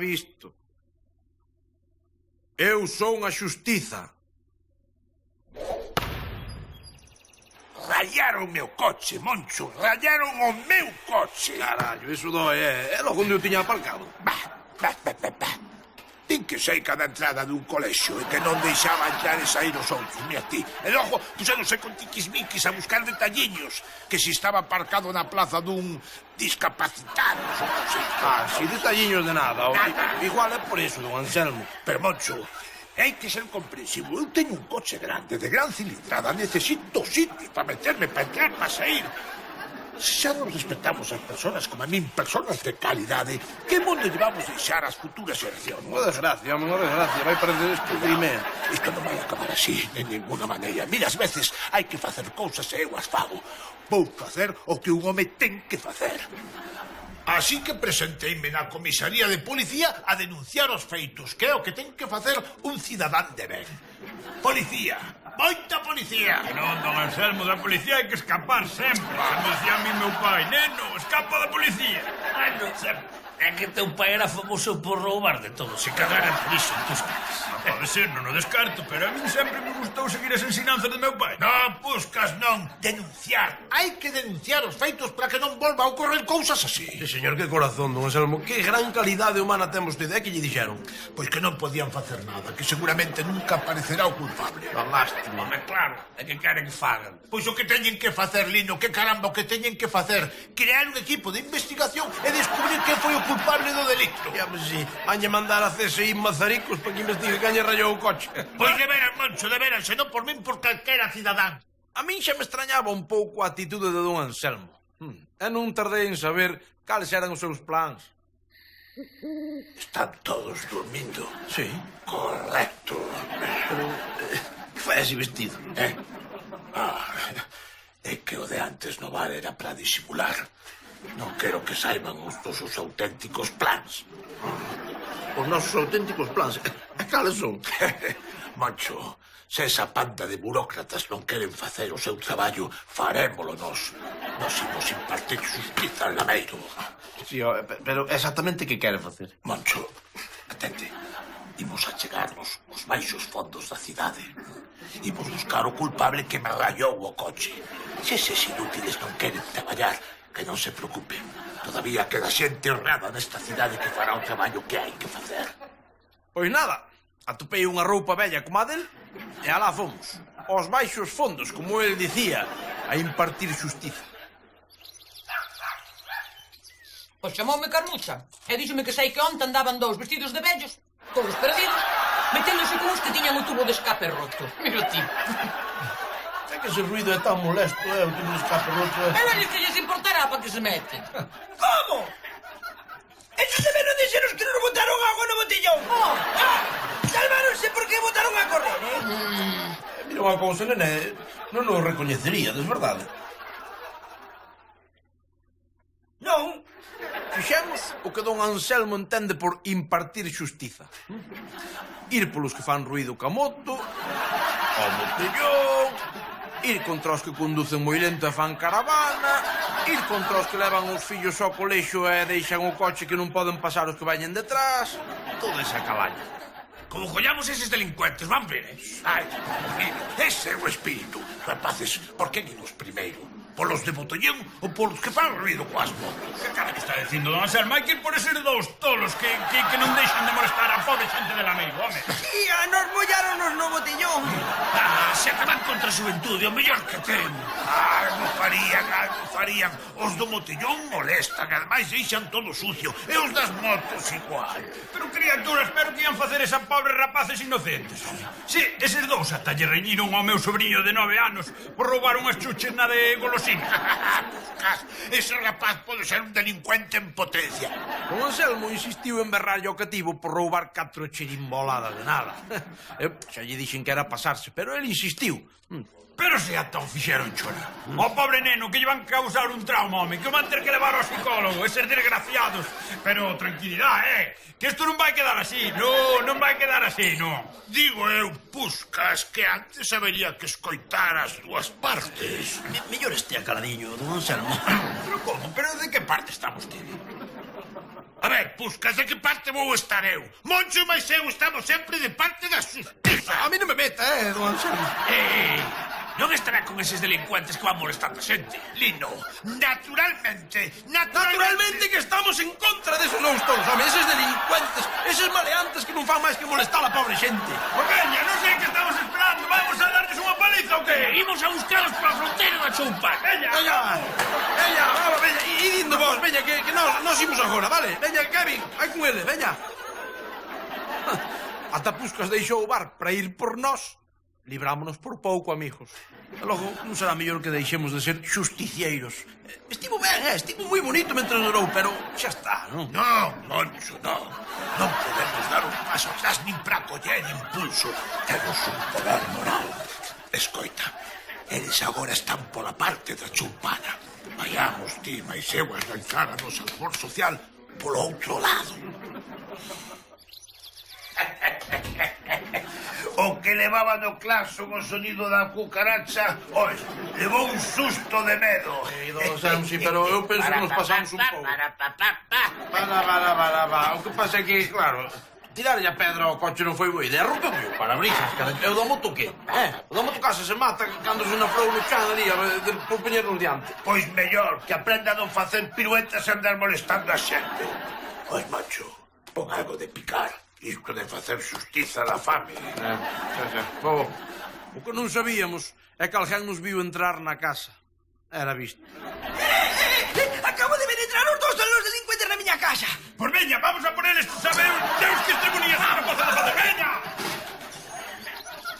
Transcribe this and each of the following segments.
visto. Eu son a xustiza. Rallaron o meu coche, Moncho. Rallaron o meu coche. Carallo, iso dói, é logo onde eu tiña aparcado. Bah. Din que sei cada entrada dun colexio e que non deixaba entrar e sair os outros, mira ti. E logo puséronse con tiquismiquis a buscar detalliños, que si estaba aparcado na plaza dun discapacitado, non sei. Si detalliños de nada. Igual é por iso, don Anselmo. Pero, Moncho, hai que ser comprensivo. Eu teño un coche grande, de gran cilindrada, necesito sitios para meterme, para entrar, para sair. Se xa non respetamos as persoas como a min, persoas de calidade, que mundo llevamos deixar as futuras xeracións? Unha desgracia, vai parecer isto de Imea. Isto non vai acabar así, de ninguna maneira. Mira, ás veces hai que facer cousas e eu as fago. Vou facer o que un home ten que facer. Así que presenteime na comisaría de policía a denunciar os feitos, que é o que ten que facer un cidadán de ben. Policía, moita policía. Non, don Anselmo, da policía hai que escapar sempre. Como dicía a mí meu pai, neno, escapa da policía. Ai, non sei. É que teu pai era famoso por roubar de todo, se cagaran por iso en tus caras. Pode ser, non o descarto, pero a min sempre me gustou seguir as ensinanzas de meu pai. Non buscas, non. Denunciar. Hai que denunciar os feitos para que non volva a ocorrer cousas así. Sí, señor, que corazón, don Anselmo. Que gran calidade humana temos de que lle dixeron. Pois que non podían facer nada, que seguramente nunca aparecerá o culpable. Lástima. Home, claro, é que queren que fagan. Pois o que teñen que facer, Lino, que caramba o que teñen que facer? Crear un equipo de investigación e descubrir que foi o culpable do delito. Ya, pues sí, vanlle mandar a CSI Mazaricos para que investigue quen lle rayou o coche. Pois de veras, Moncho, de veras, senón por min por calquera cidadán. A min xa me extrañaba un pouco a atitude de don Anselmo. E non tardei en saber cales eran os seus plans. Están todos dormindo. Sí. Correcto. Pero que fai así vestido? É que o de antes no bar era para disimular. Non quero que saiban os nosos auténticos plans. Os nosos auténticos plans? E cales son? Moncho, se esa panda de burócratas non queren facer o seu traballo, farémolo nós. Nos imos impartir xustiza al lameiro. Sí, pero exactamente que quere facer? Moncho, atente. Imos a chegarnos aos baixos fondos da cidade. Imos buscar o culpable que me rayou o coche. Se eses inútiles non queren traballar, que non se preocupen. Todavía queda xente honrada nesta cidade que fará o traballo que hai que facer. Pois nada, atopei unha roupa bella como a del e alá fomos. Aos baixos fondos, como el dicía, a impartir xustiza. Pois chamoume Carmucha e díxome que sei que onte andaban dous vestidos de vellos, todos perdidos, meténdose con uns que tiñan o tubo de escape roto. Mira ti. É que ese ruido é tan molesto, o tubo de escape roto. E non que lles importará para que se meten. Como? Esos deberon dixeros que non botaron agua no botellón. Salváronse porque botaron a correr, Mira unha cousa, nene, non o recoñeceríades, verdade? Non. Fixemos o que don Anselmo entende por impartir xustiza. Ir polos que fan ruido ca moto, ao botellón, ir contra os que conducen moi lento e fan caravana, ir contra os que levan os fillos ao colexio e deixan o coche que non poden pasar os que vañen detrás, toda esa cabaña. Como collamos eses delincuentes, van ver, Ai, ese é o espírito. Rapaces, por que nin os primeiro? Polos de botellón ou polos que fan ruido coas motos? Que cara que está dicindo, don Anselmo? Hai que ir por eses dous tolos que non deixan de molestar a pobre xente de Lameiro, home. Tía, nos bollaronos no botellón. Se acaban contra a xuventude, o mellor que temos. Algo farían. Os do botellón molestan, ademais deixan todo sucio. E os das motos igual. Pero criaturas, espero que ian facer esa pobre rapaces inocentes. Si, eses dous ata lle reñiron ao meu sobrinho de 9 anos por roubar unhas chuches na de golosina. Buscas, ese rapaz pode ser un delincuente en potencia. Don Anselmo insistiu en berrarlle ao cativo por roubar 4 chirimboladas de nada. Xa lle dixen que era pasarse, pero el insistiu. Pero se ata o fixeron chorar. O pobre neno que lle van causar un trauma, home, que o van ter que levar ao psicólogo, eses desgraciados. Pero tranquilidade, que isto non vai quedar así, non vai quedar así, non. Digo eu, Puscas, que antes habería que escoitar as dúas partes. Mellor estea caladiño, don Anselmo. Pero como? Pero de que parte está vostede? A ver, Puscas, de que parte vou estar eu? Moncho e máis eu estamos sempre de parte da xustiza. A mí non me meta, don Anselmo. Non estará con eses delincuentes que van molestando a xente. Lino, naturalmente Naturalmente que estamos en contra desos dous todos, home, eses delincuentes, eses maleantes que non fan máis que molestar a pobre xente. Pues veña, non sei que estamos esperando. Vamos a darles unha paliza ou que? Imos a buscalos pola fronteira da Choupa. Veña. Veña, vamos, veña, indo vos, veña, que nos imos agora, vale? Veña, Kevin, vai con ele, veña. Ata Puscas deixou o bar para ir por nós. Librámonos por pouco, amigos. E logo non será mellor que deixemos de ser justicieros. Estivo ben, estivo moi bonito mentre durou, pero xa está, non? Non, Moncho, non. Non podemos dar un paso atrás nin para coller impulso. Temos un poder moral. Escoita, eles agora están pola parte da chumpana. Vayamos, ti, máis eu, a arrancar a nosa labor social polo outro lado. O que levaba no claxon o sonido da cucaracha, ois, levou un susto de medo. Don Anselmo, sí, pero eu penso que nos pasamos un pouco. O que pasa é que, claro, tirarlle a pedra ao coche non foi boa idea. Rompeu o parabrisas, cara. Eu do moto que? O do moto casa se mata cando se nafrou no chan ali por poñernos diante. Pois mellor, que aprenda a non facer piruetas e andar molestando a xente. Ois, macho, pon algo de picar. Isto de facer xustiza da fame. O que non sabíamos é que alguén nos viu entrar na casa. Era visto. Acabo de ver entrar os dos delincuentes na miña casa. Pues veña, vamos a poner estos sabeos. Deus que este bonía se non poden facer. Veña.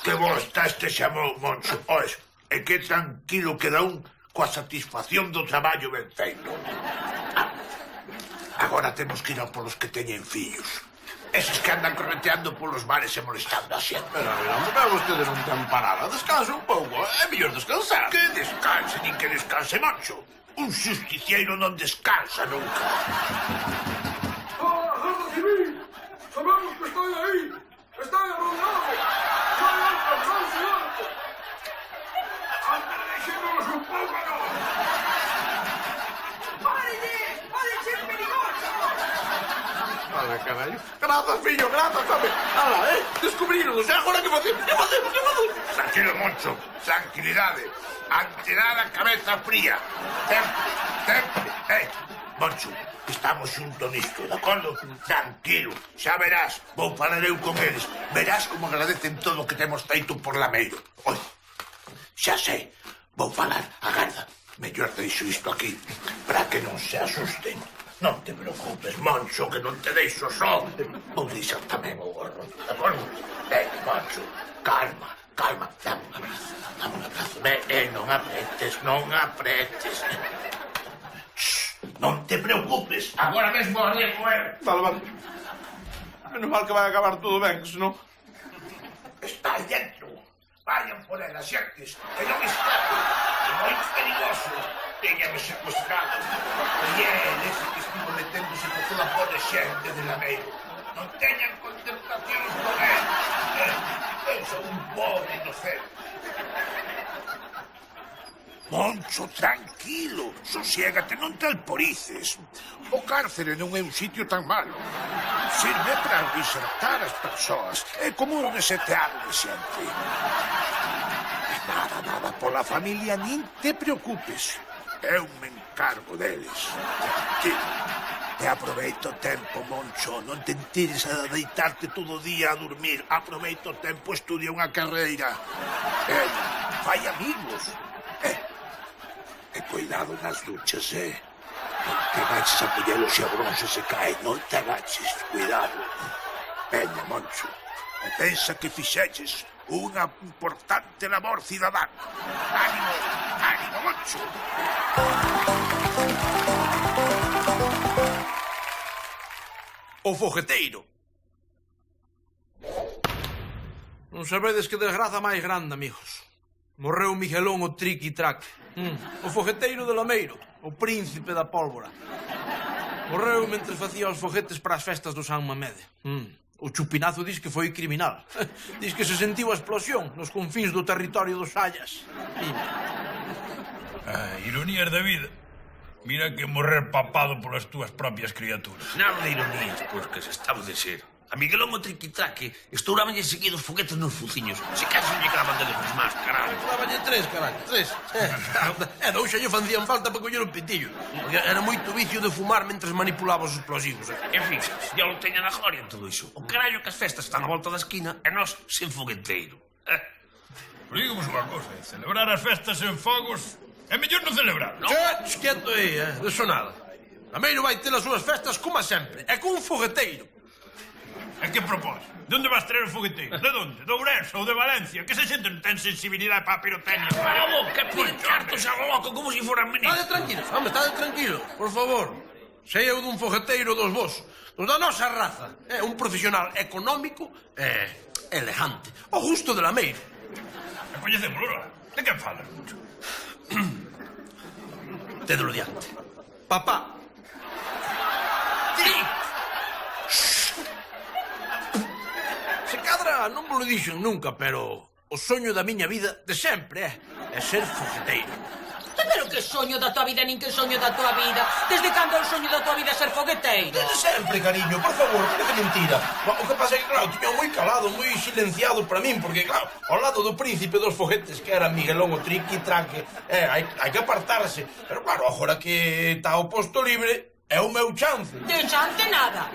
Que bo está este xamou, Moncho. Ois, e que tranquilo queda un coa satisfacción do traballo ben feito. Agora temos que ir a polos que teñen fillos. Eses que andan correteando polos bares e molestando a xente. Pero vostede non ten parada. Descansa un pouco. É mellor descansar. Que descanse, nin que descanse, Moncho. Un justiciero non descansa nunca. ¡Agente civil! ¡Sabemos que estoy ahí! ¡Estoy rodeado! ¡Soy alto, soy alto! ¡Anda, deixémonos un pouco, non! ¡Párele! ¡Pode ser peligroso! Ala, carallo. Grazas, fillo, grazas, sabe. Ala, descubrironos. E agora que facemos? Que facemos? Tranquilo, Moncho. Tranquilidade. Ante nada, cabeza fría. Temple. Moncho, estamos xunto nisto, de acordo? Tranquilo. Xa verás. Vou falar eu con eles. Verás como agradecen todo o que temos feito por Lameiro. Oi, xa sei. Vou falar. Agarda. Mellor deixo isto aquí, para que non se asusten. Non te preocupes, Moncho, que non te deixo só. Vou deixar tamén o gorro, de acordo? Moncho, calma. Dame un abrazo. Non apretes. Non te preocupes, agora mesmo arrego eu. Vale. Menos mal que vai acabar todo ben, que senón... Está aí dentro. Vayan por elas, xentes, que non escape. É moi perigoso. Téñame secuestrado. E eles que estivo meténdose por toda a pobre xente de Lameiro. Non teñan contemplacións con él. Eu sou un pobre inocente. Moncho, tranquilo. Sosiégate, non te alporices. O cárcere non é un sitio tan malo. Sirve para reinsertar as persoas. É como resetear de xente. Nada, pola familia nin te preocupes. Eu me encargo deles. Te aproveito o tempo, Moncho. Non te entires a deitarte todo o día a dormir. Aproveito o tempo, estudia unha carreira. Fai amigos. E cuidado nas duchas, Non te agaches a poñelo se a bronce se cae. Non te agaches, cuidado. Veña, Moncho. E pensa que fixeches unha importante labor cidadana. Ánimo, Moncho. O fogueteiro. Non sabedes que desgraza máis grande, amigos. Morreu Miguelón o triqui-traque. O fogueteiro de Lameiro, o príncipe da pólvora. Morreu mentre facía os foguetes para as festas do San Mamede. O chupinazo dis que foi criminal. Dis que se sentiu a explosión nos confíns do territorio dos Sallas. Ironías da vida. Mira que morrer papado polas túas propias criaturas. Nada de ironías, porque se estaba de ser. A Miguelón o triquitraque estourabanlle seguidos foguetes nos fuciños. Se casi lle clavan deles nos más, caralho. Dáballe 3, caralho, 3. E dous xa lle facían falta para coller un pitillo. Porque era moito vicio de fumar mentre manipulaba os explosivos. En fin, ya lo teñan a gloria en todo iso. O carallo que as festas están a volta da esquina e nós sen fogueteiro. Digamos unha cosa, celebrar as festas en fogos é mellor non celebrar, non? Che, quieto aí, de sonada. Lameiro vai ter as súas festas como sempre, e con un fogueteiro. E que propós? De onde vas traer o fogueteiro? De onde? De Ourense ou de Valencia? Que esa xente non ten sensibilidade para a pirotecnia. Vamos, que pide cartos a loco como se foran meninos. Estade tranquilo, home, estade tranquilo, por favor. Sei eu dun fogueteiro dos vos, dos da nosa raza. É un profesional económico e elegante. O justo de Lameiro. E coñecémoslo, ora. De que falas, mucho? Tedelo diante. Papá. Sí. Se cadra non vos lo dixen nunca, pero o soño da miña vida de sempre é ser fogueteiro. Pero que soño da tua vida, nin que soño da tua vida. Desde cando é o soño da tua vida ser fogueteiro? Desde sempre, cariño, por favor, parece mentira. O que pasa é que, claro, tiño moi calado, moi silenciado para min, porque, claro, ao lado do príncipe dos foguetes, que era Miguelón o triqui-traque, hai que apartarse. Pero, claro, agora que está o posto libre, é o meu chance. De chance nada.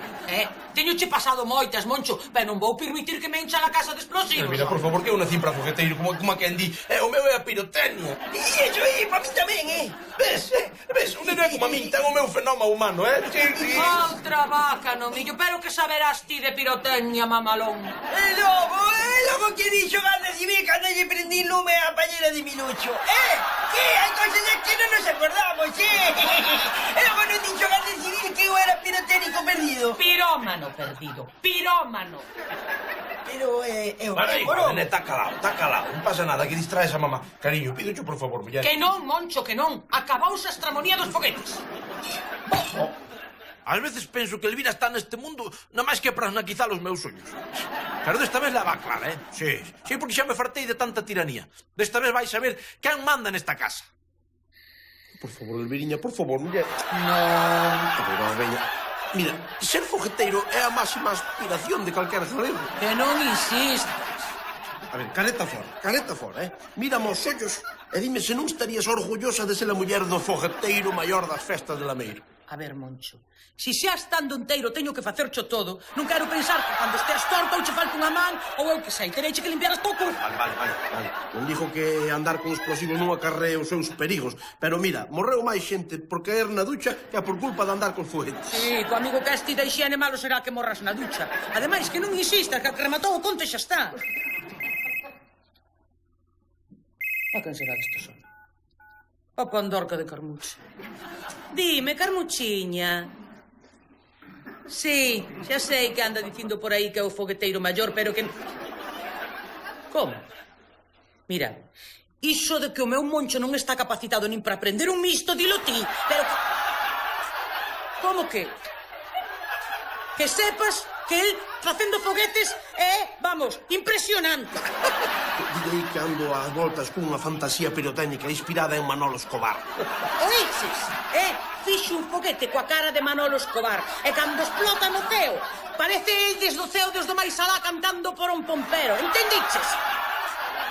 Teño che pasado moitas, Moncho, pero non vou permitir que me encha a casa de explosivos. Mira, por favor, que eu nací para fogueteiro, como a quen di, o meu é a pirotecnia. E iso aí, para mí tamén, Ves, un neno é como a min, ten o meu fenoma humano, Sí. Outra vaca, no millo, pero que saberás ti de pirotecnia, mamalón. El lobo que dixo vas recibir cando lle prendí lume a pañera de Minucho. Que? Hai cosas que non nos acordamos, E logo non dixo vas recibir que eu era pirotécnico perdido. Pirómano perdido, pirómano. Pero, Nene, está calado, non pasa nada, que distraes a mamá. Cariño, pídocho, por favor, muller. Que non, Moncho, que non. Acabouse a estramonía dos foguetes. Ás veces penso que Elvira está neste mundo nada máis que para naquizar os meus soños. Pero desta vez la va clara, Sí, porque xa me fartei de tanta tiranía. Desta vez vais a ver quen manda nesta casa. Por favor, Elviriña, por favor, muller. Non. Veña. Mira, ser fogueteiro é a máxima aspiración de calquera galego. Que non insistas. A ver, careta fora, Mírame os ollos e dime se non estarías orgullosa de ser a muller do fogueteiro maior das festas de Lameiro. A ver, Moncho, si xa estando enteiro teño que facercho todo, non quero pensar que cando esteas torto ou che falte unha man, ou eu que sei, tereiche que limpiar as pouco. Vale. Non digo que andar con explosivos non acarree os seus perigos, pero mira, morreu máis xente por caer na ducha que por culpa de andar con foguetes. Sí, co amigo que esti da hixiene malo será que morras na ducha. Ademais, que non insistas, que rematou o conto e xa está. A quen será que isto son? A Pandorca de Carmucha. Dime, Carmuchiña. Sí, xa sei que anda dicindo por aí que é o fogueteiro maior, pero que... Como? Mira, iso de que o meu Moncho non está capacitado nin para aprender un misto, dilo ti, pero que... Como que? Que sepas que el facendo foguetes é, vamos, impresionante. Direi que ando ás voltas cunha fantasía pirotécnica inspirada en Manolo Escobar. Oiches? Fixo un foguete coa cara de Manolo Escobar e cando explota no ceo parece el desde o ceo desde o máis alá cantando por un pompero, entendiches?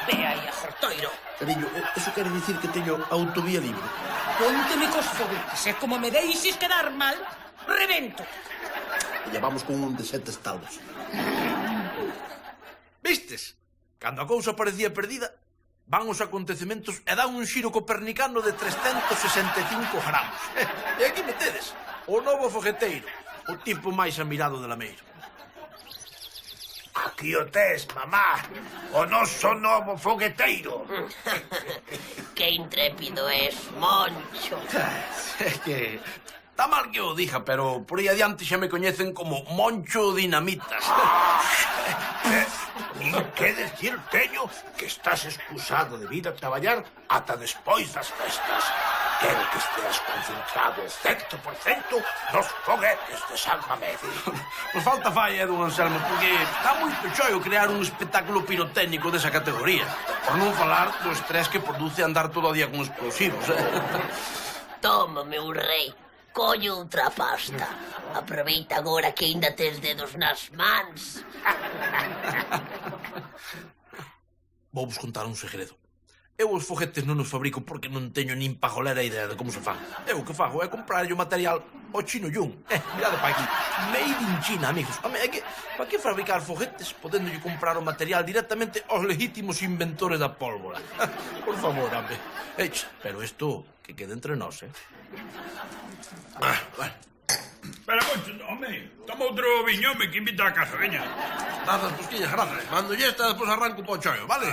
Ve aí a Jortoiro. Cariño, eso quere dicir que teño autovía libre. Pónteme cos foguetes e como me deixes quedar mal, revento. E vamos con un de 7 estados. Vistes? Cando a cousa parecía perdida, van os acontecementos e dan un xiro copernicano de 365 gramos. E aquí me tedes, o novo fogueteiro, o tipo máis admirado de Lameiro. Aquí o tes, mamá, o noso novo fogueteiro. Que intrépido es, Moncho. É que... Está mal que o diga, pero por aí adiante xa me coñecen como Moncho Dinamitas. Nin que decir teño que estás excusado de vir a traballar ata despois das festas. Quero que esteas concentrado 100% nos foguetes de San Mamede. Pois falta falla, don Anselmo, porque está moito choio crear un espectáculo pirotécnico desa categoría. Por non falar do estrés que produce andar todo o día con explosivos. Toma, meu rei. Coño outra pasta. Aproveita agora que aínda tes dedos nas mans. Vou vos contar un segredo. Eu os foguetes non os fabrico porque non teño nin pajolera idea de como se fan. Eu o que fago é comprar o material ao chino yun. Mirade pa aquí. Made in China, amigos. Home, é que, pa que fabricar foguetes podéndolle comprar o material directamente aos legítimos inventores da pólvora? Por favor, home. Pero isto, que quede entre nós, Bueno. Pero, Moncho, home, toma outro viño, home, que invita a casa, veña. Grazas, Pusquillas, grazas. Mando esta, despois arranco po chollo, vale?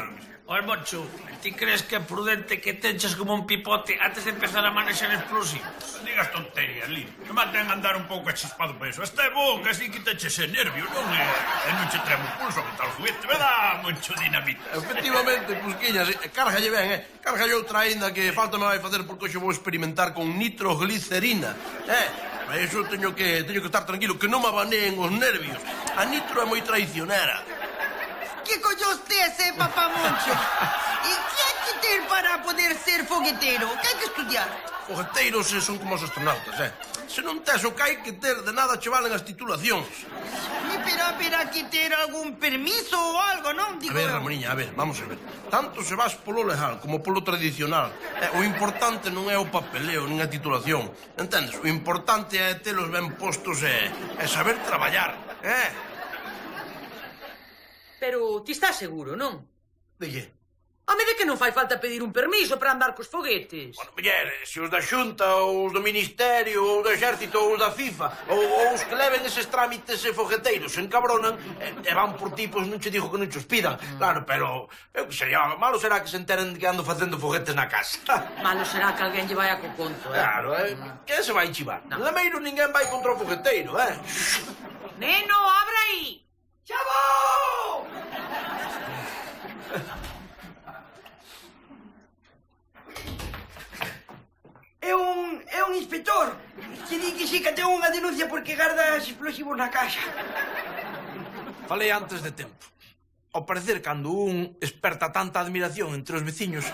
Oye, Moncho, ti crees que é prudente que te enches como un pipote antes de empezar a manexar explosivos? Non digas tonterías, Lin. Non mantén andar un pouco achispado por eso. Esta é bo, que así quitache ese nervio, non é? E non che tremo o pulso que tal juguete, verdad, Moncho Dinamita? Efectivamente, Pusquillas, cárgalle ben, Cárgalle outra aínda que falta me vai facer porque hoxe vou experimentar con nitroglicerina, Para iso teño que estar tranquilo, que non me abaneen os nervios. A nitro é moi traicionera. ¿Qué coño usted, papá Moncho? ¿Y qué hay que tener para poder ser foguetero? ¿Qué hay que estudiar? Fogueteiros son como os astronautas, Se non tes o que hai que ter, de nada che valen as titulacións. Pero hay que tener algún permiso o algo, ¿no? A ver, Ramoniña, vamos a ver. Tanto se vas polo legal como polo tradicional. O importante non é o papeleo, nin a titulación. Entendes? O importante é telos ben postos e saber traballar, Pero ti estás seguro, non? De que? Home, de que non fai falta pedir un permiso para andar cos foguetes? Bueno, muller, se os da Xunta, ou os do Ministerio, ou do Exército, ou os da FIFA, ou os que leven eses trámites e fogueteiros se encabronan e van por tipos, non che digo que non che os pidan. Claro, pero eu que sei, malo será que se enteren que ando facendo foguetes na casa. Malo será que alguén lle vai a co conto, Claro, que se vai chivar? No Lameiro ninguén vai contra o fogueteiro, Neno, abre aí! ¡Ya vou! É un inspector que di que sí que ten unha denuncia porque gardas explosivos na casa. Falei antes de tempo. Ao parecer, cando un esperta tanta admiración entre os veciños,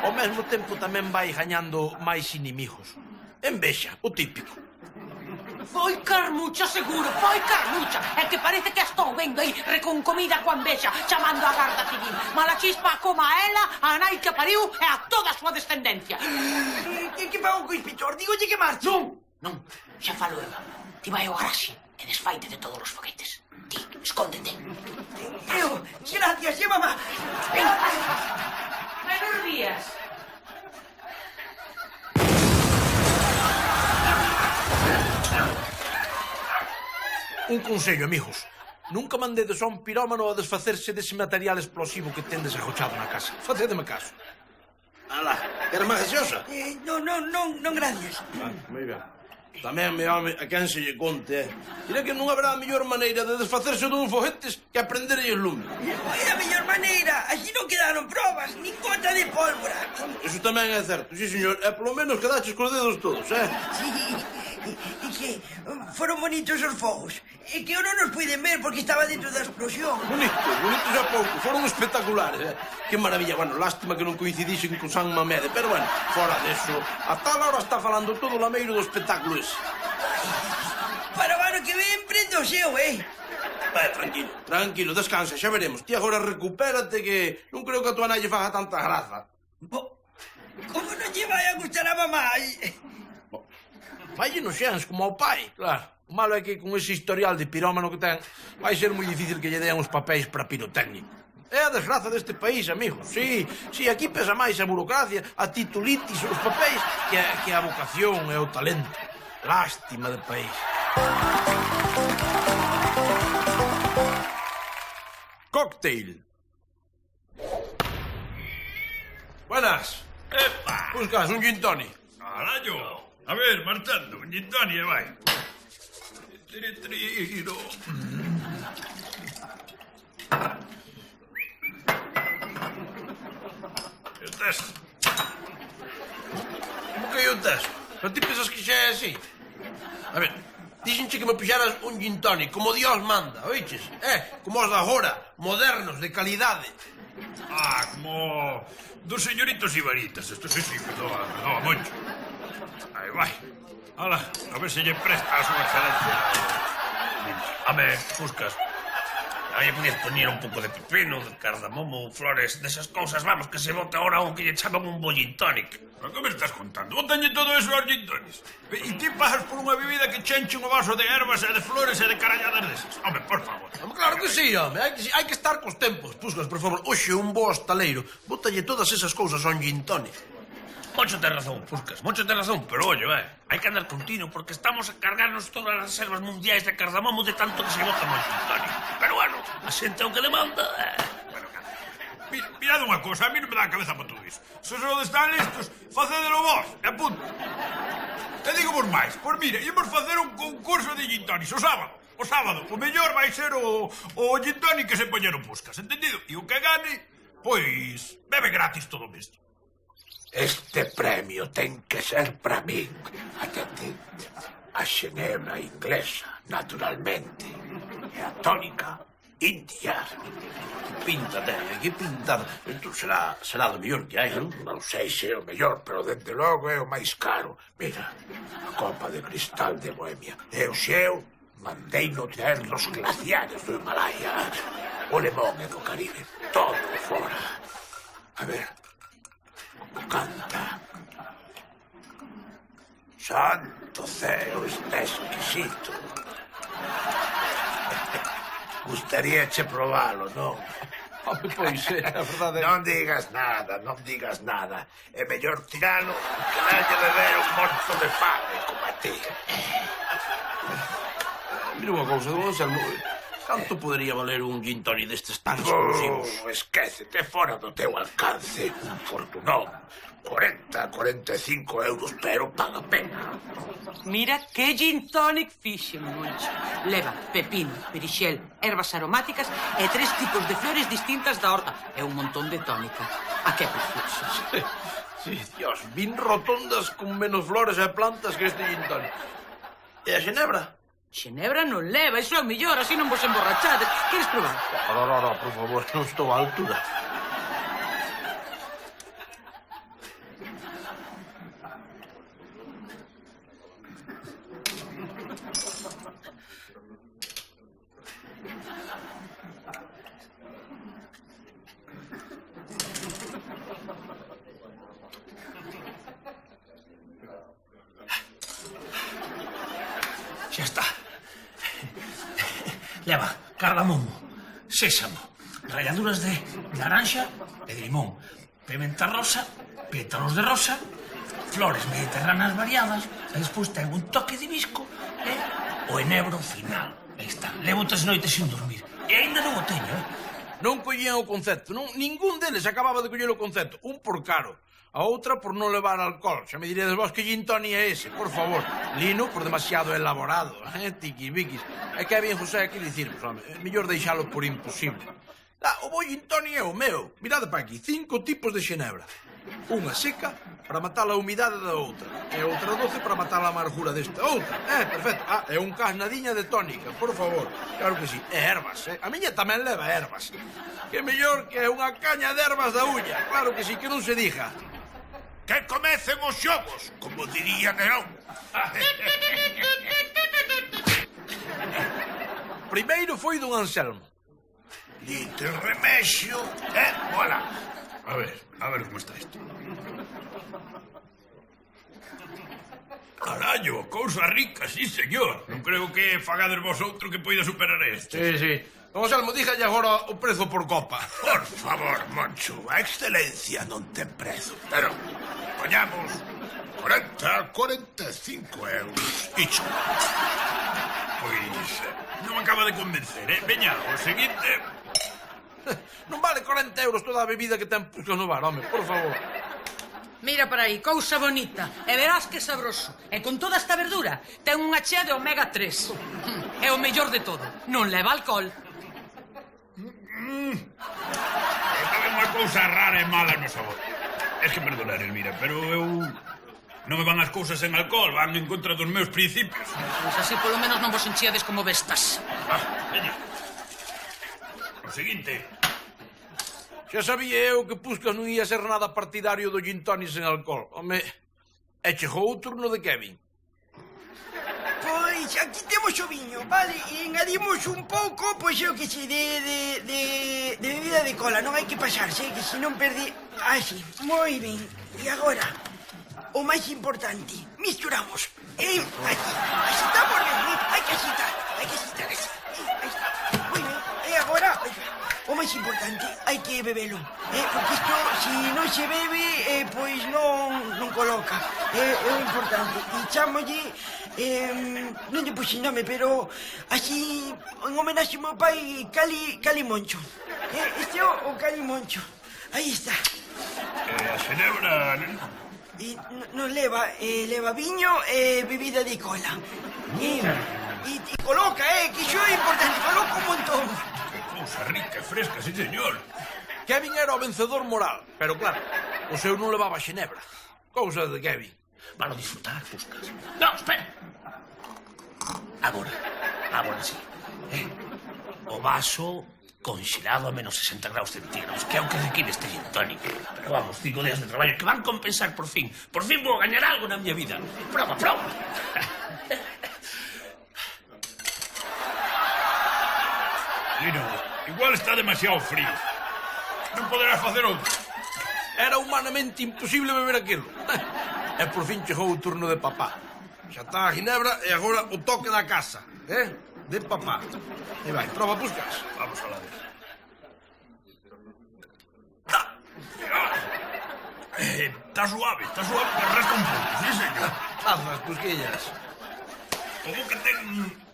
ao mesmo tempo tamén vai gañando máis inimigos. Envexa, o típico. Foi Carmucha, seguro, foi Carmucha. É que parece que estou vendo aí reconcomida coa envexa, chamando a Garda Civil. Mala chispa como a ela, a nai que pariu e a toda a súa descendencia. Que pago co inspector? Dígolle que marche. Non, xa falo eu. Ti vai ao garaxe e desfaite de todos os foguetes. Ti, escóndete. Gracias, mamá. Buenos días. Un consello, amigos. Nunca mandedes a un pirómano a desfacerse dese material explosivo que tendes agochado na casa. Facedeme caso. Alá, queres máis gaseosa? Non, gracias. Moi ben. Tamén, me home, a quen se lle conte, Diré que non haberá a mellor maneira de desfacerse dun foguetes que aprenderlle lume. É a mellor maneira. Así non quedaron probas, nin gota de pólvora. Eso tamén é certo, sí, señor. E polo menos quedaches cos dedos todos, Sí. E que foron bonitos os fogos. E que eu non nos puiden ver porque estaba dentro da explosión. Bonitos a pouco, foron espectaculares, Que maravilla, bueno, lástima que non coincidixen con San Mamede, pero bueno, fora deso, a tal hora está falando todo o Lameiro do espectáculo ese. Para o ano que ven, prende o seu, Tranquilo, descansa, xa veremos. Ti agora recupérate que non creo que a tua nai lle faga tanta graza. Como non lle vai a gustar a mamá? Falle nos xens, como ao pai, claro. O malo é que con ese historial de pirómano que ten, vai ser moi difícil que lle dean os papéis para pirotécnico. É a desgraza deste país, amigos. Sí, aquí pesa máis a burocracia, a titulitis, os papéis, que a vocación e o talento. Lástima de país. Cocktail. Buenas. Epa! Buscas un gin tonic. Alaño! A ver, marchando, un gin tonic e vai. Triro. E o tes? Como que eu tes? Non ti pensas que xa é así? A ver, díxenche que me puxeras un gin tonic, como Dios manda, oiches? Como os da agora, modernos, de calidade. Como dos señoritos ibaritas. Esto sí, perdón, Moncho. Aí vai. Ola, a ver se lle presta a súa excelencia. Home, Puscas, aí podías poñer un pouco de pepino, de cardamomo, flores, desas cousas, vamos, que se bote ahora o que lle chaman un bo gin tonic. Que me estás contando? Botañe todo eso aos gin tonics. E ti pasas por unha bebida que chenche un vaso de ervas e de flores e de caralladas desas. Home, por favor. Claro que sí, home, hai que estar cos tempos. Puscas, por favor, hoxe un bo hostaleiro. Bótalle todas esas cousas a un gin tonic. Mocho ten razón, Puscas, mocho ten razón, pero ollo, hai que andar continuo, porque estamos a cargarnos todas as reservas mundiais de cardamomo de tanto que se bota no gin tonic. Pero bueno, a xente é o que demanda. Bueno, mirad unha cosa, a mí non me dá a cabeza para todo iso. Se só están listos, facédelo vos, e punto. E digo vos máis, pois mire, íamos facer un concurso de gin tonics o sábado. O sábado, o mellor vai ser o gin tonic que se poñeron Puscas, entendido? E o que gane, pois, bebe gratis todo o mes. Este premio ten que ser para min. Atente, a xenebra inglesa, naturalmente, e a tónica india. Pinta, que pinta. Entón será do mellor que hai, non? Non sei se é o mellor, pero dende logo é o máis caro. Mira, a copa de cristal de Bohemia. E o xeo mandei no traer dos glaciares do Himalaya. O limón e do Caribe, todo fora. A ver, canta. Santo ceo, está exquisito. Gustaríache probalo, non? Home, pois, a verdade é... Non digas nada. É mellor tiralo que darlle beber un morto de fame como a ti. Mira unha cousa, don Anselmo, canto podería valer un gin tonic destes tan exclusivos? Esquécete, fora do teu alcance. Un fortunón. 40-45 euros, pero paga pena. Mira que gin tonic fixen, Moncho. Leva pepino, perixel, ervas aromáticas e 3 tipos de flores distintas da horta. E un montón de tónica. A que preciosas? Sí, Dios, vin rotondas con menos flores e plantas que este gin tonic. E a xenebra? Xenebra non leva, iso é o mellor, así non vos emborrachades. Queres probar? No, por favor, non estou á altura. Xa está. Leva cardamomo, sésamo, ralladuras de naranja e de limón, pimenta rosa, pétalos de rosa, flores mediterráneas variadas, e despois ten un toque de hibisco e o enebro final. Aí está, levo 3 noites sin dormir. E aínda non o teño, Non collían o concepto, ningún deles acababa de coller o concepto. Un por caro, a outra por non levar alcohol. Xa me diredes vos que gin tonic é ese, por favor. Lino por demasiado elaborado, tiquisbiquis. É que é bien José aquí dicirmos, home, mellor deixalo por imposible. O bo gin tonic é o meu. Mirade para aquí, 5 tipos de xenebra. Unha seca para matar a humidade da outra, e outra doce para matar a amargura desta outra. Perfecto. E un casnadiña de tónica, por favor. Claro que sí. E ervas, A miña tamén leva ervas. Que mellor que unha caña de ervas da ulla. Claro que sí, que non se diga. Que comecen os xogos, como diría Nerón. Primeiro foi don Anselmo. Dite remexio e voilà. A ver como está isto. Carallo, cousa rica, sí, señor. Non creo que fagades vos outro que poida superar este. Sí. Don Anselmo, dígalle agora o prezo por copa. Por favor, Moncho, a excelencia non ten prezo. Pero, poñamos 40-45 euros. Icho. Pois, non acaba de convencer, Veña, o seguinte... Non vale 40 euros toda a bebida que ten Puscas no bar, home, por favor. Mira para aí, cousa bonita. E verás que sabroso. E con toda esta verdura, ten unha chea de omega 3. É o mellor de todo. Non leva alcohol. É unha cousa rara e mala no sabor. Es que perdonar, Elvira, pero eu... Non me van as cousas en alcohol, van en contra dos meus principios. Pois así polo menos non vos enchiades como bestas. Veña. O seguinte... Xa sabía eu que Puscas non ia ser nada partidario do gin tonic sen alcohol. Home, E chegou o turno de Kevin. Pois aquí temos o viño, vale? E engadimos un pouco, pois eu que sei, de bebida de cola. Non hai que pasarse, que se non perdi... Así, moi ben. E agora, o máis importante, misturamos. Aquí, agitamos ben, hai que agitar así. Aí está, moi ben. E agora, o máis importante, hai que bebelo. Porque isto, se non se bebe, pois non coloca. É o importante. E chamolle... non lle puxen nome, pero así, en homenaxe ao meu pai, Cali Moncho. Este é o Cali Moncho. Aí está. A xenebra... Non leva viño e bebida de cola. E coloca, que iso é importante, coloca un montón. Que cousa rica e fresca, sí, señor. Kevin era o vencedor moral, pero claro, o seu non levaba xenebra. Cousa de Kevin. Valo disfrutar, Puscas. No, espera. Agora sí. O vaso conxelado a menos 60 graus centígrados, que é o que requiere este gin tonic. Pero vamos, 5 días de traballo que van compensar por fin. Por fin vou gañar algo na miña vida. Prova. Lino, igual está demasiado frío. Non poderás facer outro. Era humanamente imposible beber aquilo. E por fin chegou o turno de papá. Xa está a ginebra e agora o toque da casa. De papá. E vai, prova, Puscas. Vamos a la vez. Está suave, que rasca un pouco, sí, señor. Azas, Pusquillas. Como que ten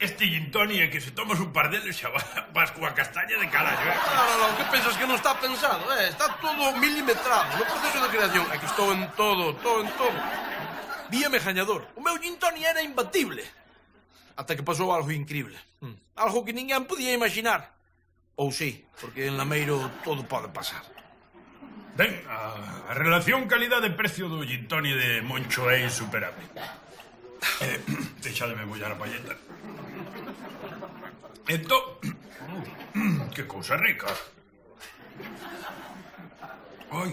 este gin tonic e que se tomas un par deles xa vas coa castaña de carallo, Non, que pensas que non está pensado, Está todo milimetrado no proceso de creación. É que estou en todo. Víame gañador. O meu gin tonic era imbatible. Ata que pasou algo increíble. Algo que ninguén podía imaginar. Ou sí, porque en Lameiro todo pode pasar. Ben, a relación calidade-precio do gin tonic de Moncho é insuperable. Deixademe mollar a palleta. Entón... Que cousa rica. Ai,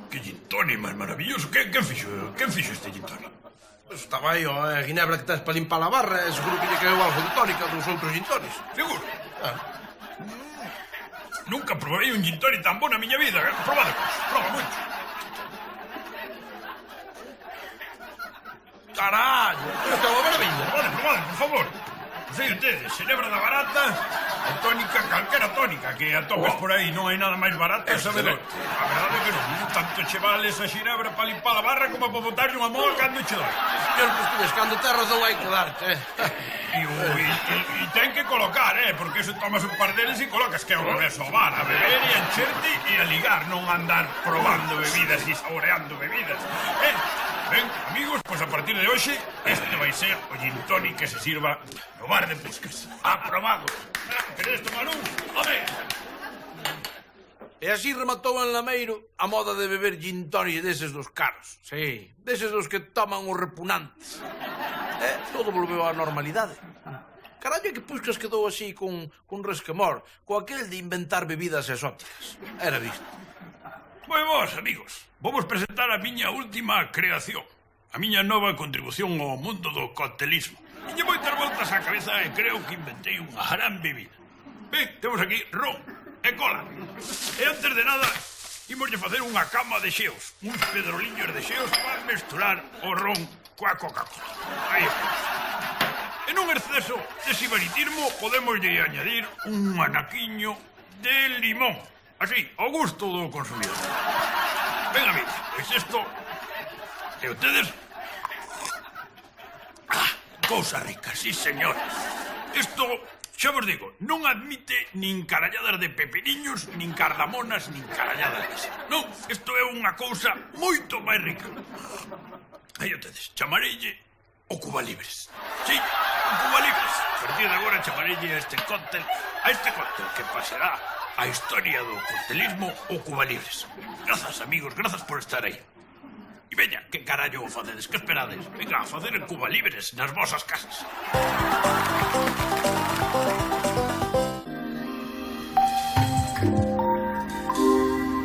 que gin tonic máis maravilloso. Quen fixo este gin tonic? Pues estaba aí a ginebra que tens para limpar a barra e seguro que lle caeu algo de tónica dos outros gin tonics. Seguro? Nunca probei un gin tonic tan bo na miña vida. Prova moito. Carallo, isto é unha maravilla. Probade, por favor. Sei ustedes, xenebra da barata e tónica, calquera tónica que atopes por aí, non hai nada máis barato, sabedor. A verdade é que non, tanto che vale esa xenebra para limpar a barra como para botarlle unha moa cando che dói. Señor Pusquillas, cando te razón hai que darte, E ten que colocar, porque se tomas un par deles e colocas que é o revés ao bar, a beber e a encherte e a ligar, non andar probando bebidas e saboreando bebidas. Ben, amigos, pois a partir de hoxe este vai ser o gin tonic que se sirva no bar de Puscas. Aprobado. Queredes tomar un? Home! E así rematou en Lameiro a moda de beber gin tonic deses dos caros. Sí, deses dos que toman os repunantes. Todo volveu á normalidade. Carallo, que Puscas quedou así con resquemor, co aquel de inventar bebidas exóticas. Era visto. Moi vos, amigos, vamos presentar a miña última creación, a miña nova contribución ao mundo do coctelismo. Tiñe moitas voltas á cabeza e creo que inventei unha gran bebida. Ben, temos aquí ron e cola. E antes de nada, imoslle facer unha cama de xeos, uns pedroliños de xeos para mesturar o ron coa Coca-Cola. Aí está. En un exceso de sibaritismo podemos añadir un anaquiño de limón. Así, ao gusto do consumidor. Ben, amigos, pois isto... E ustedes... Cousa rica, sí, señor. Isto, xa vos digo, non admite nin caralladas de pepiniños, nin cardamonas, nin caralladas desa. Non, isto é unha cousa moito máis rica. Aí ustedes, chamareille o Cuba Libres. Sí, o Cuba Libres. A partir de agora chamareille a este cóctel que pasará a historia do coctelismo o Cuba Libres. Grazas, amigos, grazas por estar aí. E veña, que carallo facedes, que esperades? Venga, a facer en Cuba Libres nas vosas casas.